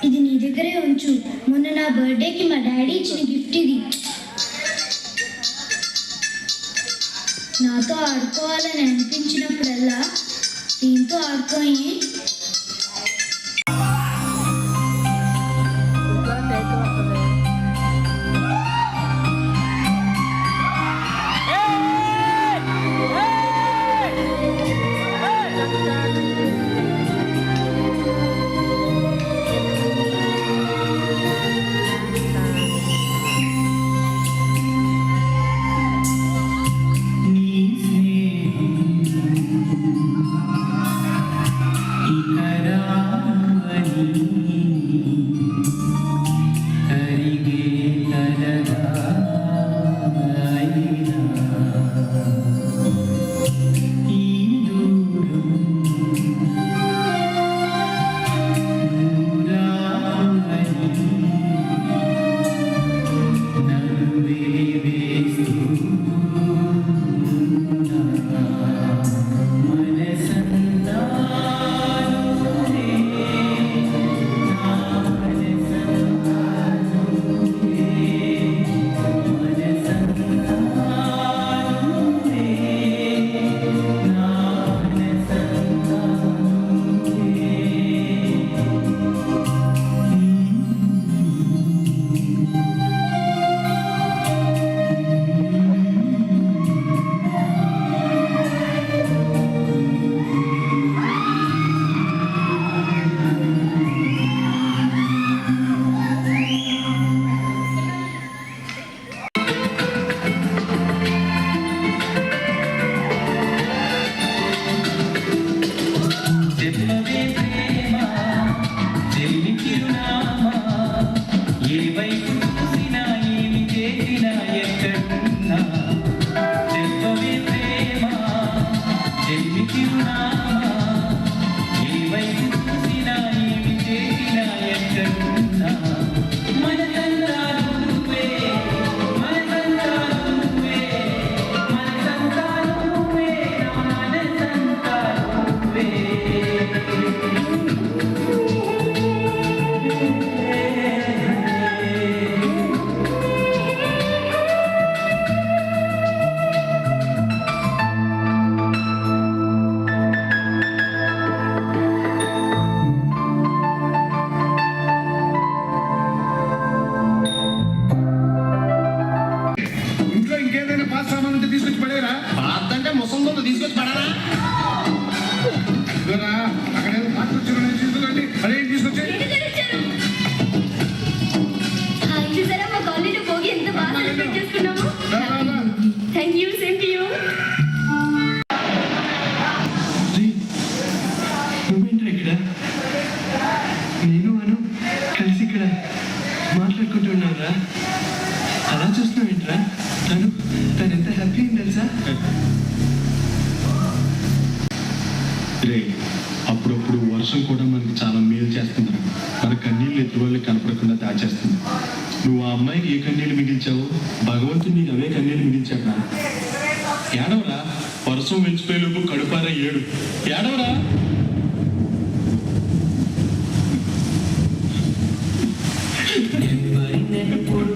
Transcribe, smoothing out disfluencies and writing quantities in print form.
ఇది నీ దగ్గరే ఉంచు. మొన్న నా బర్త్డేకి మా డాడీ ఇచ్చిన గిఫ్ట్ ఇది. నాతో ఆడుకోవాలని అనిపించినప్పుడల్లా దీంతో ఆడుకోయి. నేను అను కలిసి ఇక్కడ మాట్లాడుకుంటున్నారా? అలా చూస్తున్నావు ఏంట్రా? తను ఎంత హ్యాపీ అయింది తెలుసా? రే, అప్పుడప్పుడు వర్షం కూడా మనకి చాలా మేలు చేస్తుంది. మన కన్నీళ్ళు ఎదురు వాళ్ళకి కనపడకుండా దాచేస్తుంది. నువ్వు ఆ అమ్మాయికి ఏ కన్నీళ్ళు మిగిల్చావు, భగవంతుడు నీకు అవే కన్నీళ్ళు మిగిల్చాడా? ఏడవరా, వర్షం వెలిచిపోయేలోపు కడుపారా ఏడు. ఏడవరా. ఎవరినెప్పుడు